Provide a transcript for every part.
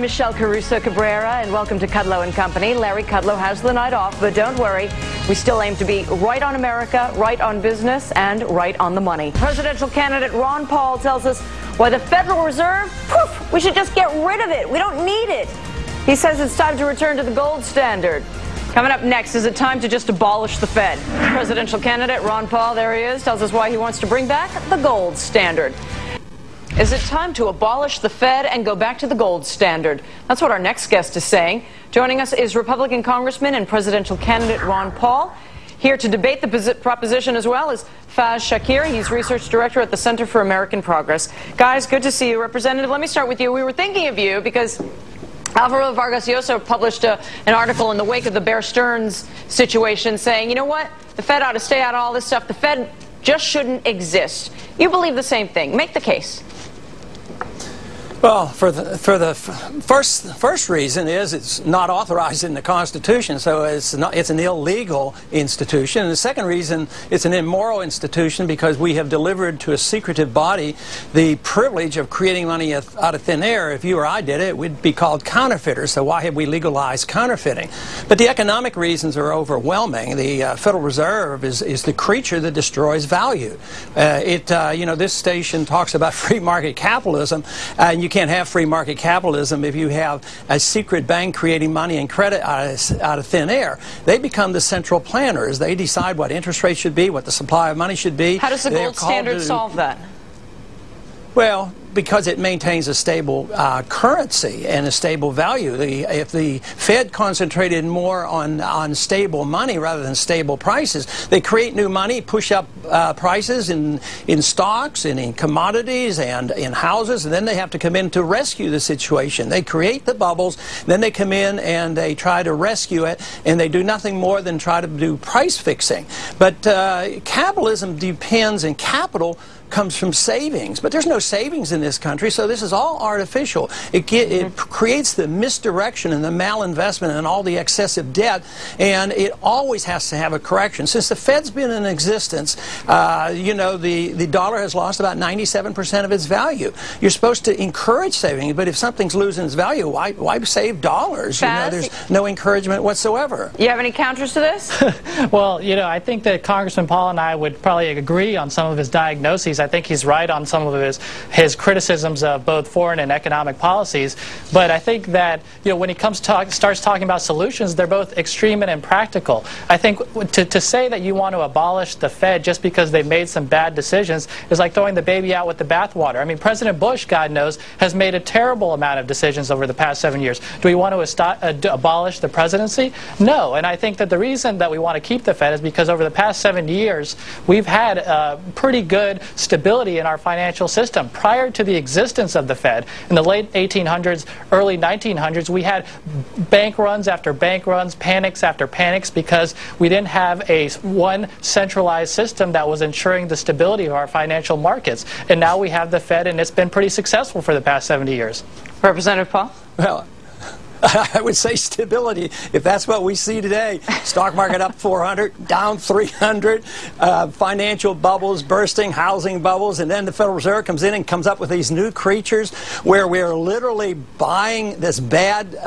Michelle Caruso Cabrera, and welcome to Kudlow and Company. Larry Kudlow has the night off, but don't worry, we still aim to be right on America, right on business, and right on the money. Presidential candidate Ron Paul tells us why the Federal Reserve, poof, we should just get rid of it. We don't need it. He says it's time to return to the gold standard. Coming up next, is it time to just abolish the Fed? Presidential candidate Ron Paul, there he is, tells us why he wants to bring back the gold standard. Is it time to abolish the Fed and go back to the gold standard? That's what our next guest is saying. Joining us is Republican Congressman and presidential candidate Ron Paul. Here to debate the proposition as well is Faz Shakir. He's research director at the Center for American Progress. Guys, good to see you. Representative, let me start with you. We were thinking of you because Alvaro Vargas Llosa published an article in the wake of the Bear Stearns situation saying, you know what, the Fed ought to stay out of all this stuff. The Fed just shouldn't exist. You believe the same thing. Make the case. Well, for the first reason is it's not authorized in the Constitution, so it's an illegal institution. And the second reason, it's an immoral institution because we have delivered to a secretive body the privilege of creating money out of thin air. If you or I did it, we'd be called counterfeiters. So why have we legalized counterfeiting? But the economic reasons are overwhelming. The Federal Reserve is the creature that destroys value. This station talks about free market capitalism, and you can't have free market capitalism if you have a secret bank creating money and credit out of thin air. They become the central planners. They decide what interest rates should be, what the supply of money should be. How does the gold standard solve that? Well, because it maintains a stable currency and a stable value. If the Fed concentrated more on stable money rather than stable prices, they create new money, push up prices in stocks and in commodities and in houses, and then they have to come in to rescue the situation. They create the bubbles, then they come in and they try to rescue it, and they do nothing more than try to do price fixing. But capitalism depends, and capital comes from savings, but there's no savings in this country, so this is all artificial. It creates the misdirection and the malinvestment and all the excessive debt, and it always has to have a correction. Since the Fed's been in existence, the dollar has lost about 97% of its value. You're supposed to encourage saving, but if something's losing its value, why save dollars? There's no encouragement whatsoever. You have any counters to this? Well, I think that Congressman Paul and I would probably agree on some of his diagnoses. I think he's right on some of his criticisms of both foreign and economic policies. But I think that when he starts talking about solutions, they're both extreme and impractical. I think to say that you want to abolish the Fed just because they've made some bad decisions is like throwing the baby out with the bathwater. I mean, President Bush, God knows, has made a terrible amount of decisions over the past 7 years. Do we want to abolish the presidency? No. And I think that the reason that we want to keep the Fed is because over the past 7 years, we've had pretty good stability in our financial system. Prior to the existence of the Fed, in the late 1800s, early 1900s, we had bank runs after bank runs, panics after panics, because we didn't have one centralized system that was ensuring the stability of our financial markets. And now we have the Fed, and it's been pretty successful for the past 70 years. Representative Paul? Well, I would say stability, if that's what we see today. Stock market up 400, down 300, financial bubbles bursting, housing bubbles, and then the Federal Reserve comes in and comes up with these new creatures where we're literally buying this bad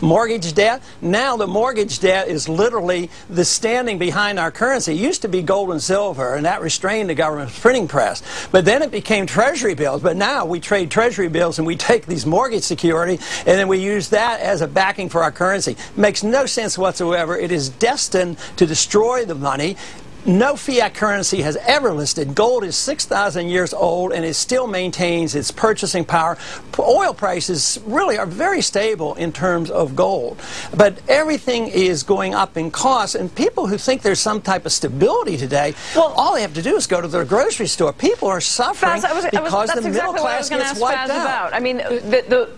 mortgage debt. Now the mortgage debt is literally the standing behind our currency. It used to be gold and silver, and that restrained the government's printing press. But then it became Treasury bills. But now we trade Treasury bills and we take these mortgage security and then we use that as a backing for our currency. Makes no sense whatsoever. It is destined to destroy the money. No fiat currency has ever listed. Gold is 6,000 years old and it still maintains its purchasing power. Oil prices really are very stable in terms of gold. But everything is going up in cost, and people who think there's some type of stability today, well, all they have to do is go to their grocery store. People are suffering because the middle class gets wiped out. I mean,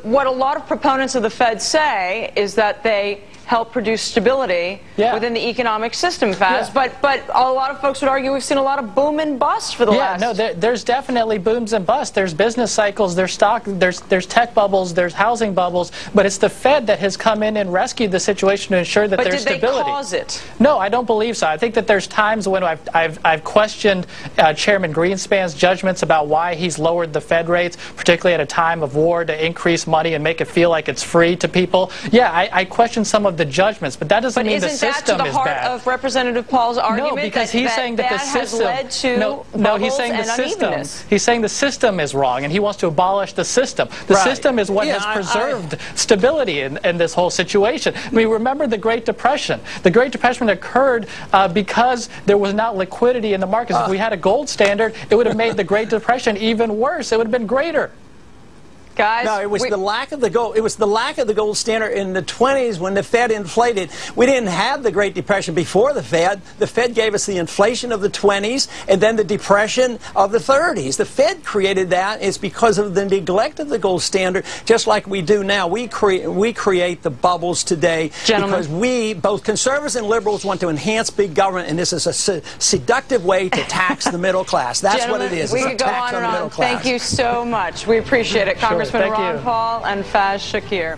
what a lot of proponents of the Fed say is that they help produce stability within the economic system, Faz. But a lot of folks would argue we've seen a lot of boom and bust for the last. No, there's definitely booms and busts. There's business cycles, there's stock, there's tech bubbles, there's housing bubbles, but it's the Fed that has come in and rescued the situation to ensure that there's stability. But did they cause it? No, I don't believe so. I think that there's times when I've questioned Chairman Greenspan's judgments about why he's lowered the Fed rates, particularly at a time of war, to increase money and make it feel like it's free to people. Yeah, I question some of the judgments, but that doesn't mean the system is bad. But isn't that to the heart of Representative Paul's argument? No, because he's saying that the system has led to he's saying the system. Unevenness. He's saying the system is wrong, and he wants to abolish the system. The system is what has preserved stability in this whole situation. I mean, remember the Great Depression. The Great Depression occurred because there was not liquidity in the markets. If we had a gold standard, it would have made the Great Depression even worse. It would have been greater. Guys, no, it was the lack of the gold. It was the lack of the gold standard in the 20s when the Fed inflated. We didn't have the Great Depression before the Fed. The Fed gave us the inflation of the 20s and then the depression of the 30s. The Fed created that. It's because of the neglect of the gold standard, just like we do now. We create the bubbles today because we, both conservatives and liberals, want to enhance big government, and this is a seductive way to tax the middle class. That's what it is. We could go on and on. Thank you so much. We appreciate it, Congressman Ron Paul and Faz Shakir.